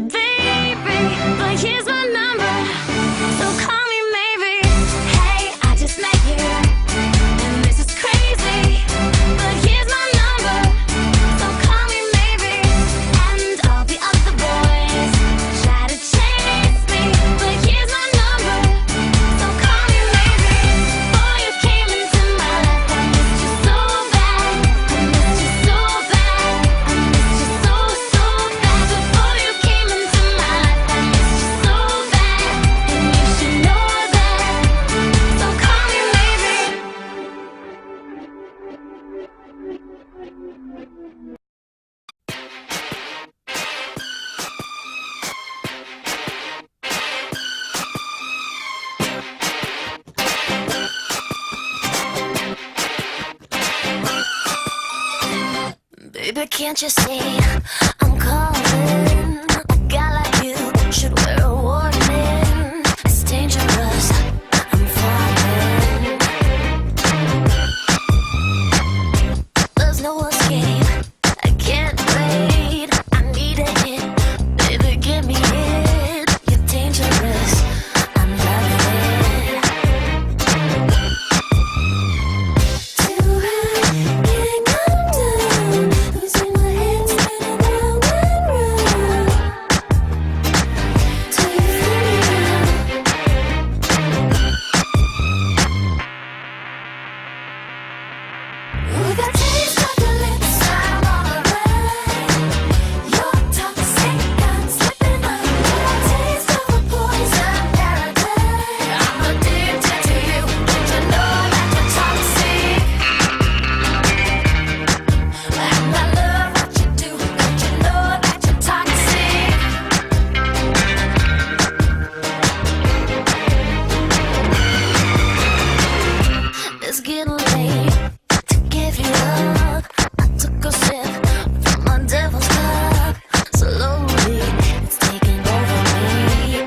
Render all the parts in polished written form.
baby, but here's my number, so call me maybe. Hey, I just met you, and this is crazy, but here's my number, so call me maybe. And all the other boys try to chase me, but here's my number, so call me maybe. Before you came into my life, I missed you so bad, I missed you so bad, I missed you so, so bad. Before you came into my life, I missed you so bad, and you should know that, so call me maybe. Baby, can't you see I'm calling? A guy like you should wear a warning. It's dangerous, I'm falling. There's no escape, I can't wait. I need a hit, baby, give me it. You're dangerous, I'm loving it. Too high, can't come down. Losing my head, spinning round and round. Till you feel me now. We got taste of your lips, I'm all around. You're toxic, I'm slipping under. Taste of a poison paradise. I'm addicted to you, don't you know that you're toxic? And I love what you do, don't you know that you're toxic? It's getting late to give you up. I took a sip from my devil's cup. Slowly, it's taking over me.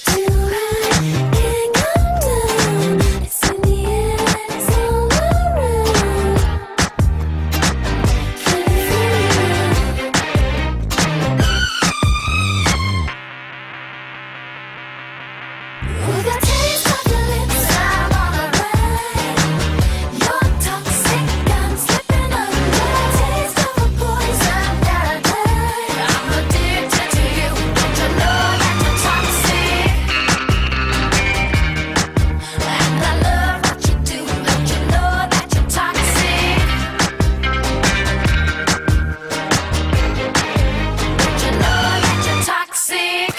Too high, can't come down. It's in the air and it's all around. Can you feel it now? We got taste of your lips, I'm all around. You're toxic, I'm slipping under. Taste of a poison paradise. I'm addicted to you, don't you know that you're toxic? And I love what you do, don't you know that you're toxic? Don't you know that you're toxic?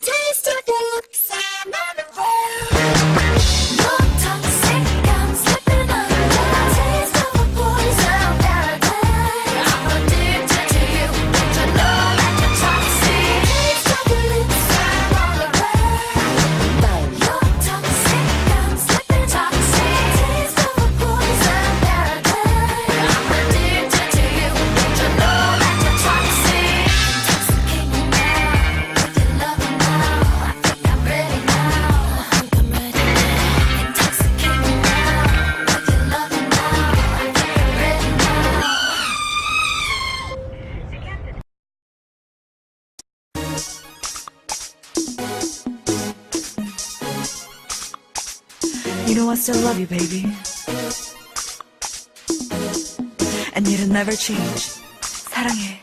Taste of your lips, I'm on the road. You're toxic, I'm slipping under. Taste of a poison paradise. I'm addicted to you, don't you know that you're toxic? Taste of your lips, I'm all around. You're toxic, I'm slipping toxic. Taste of a poison paradise. I'm addicted to you, don't you know that you're toxic? Intoxicating now, with your loving now. I think I'm ready now. I think I'm ready now. Intoxicating now, with your loving now. I think I'm ready now. You know I still love you, baby. And it'll never change. 사랑해.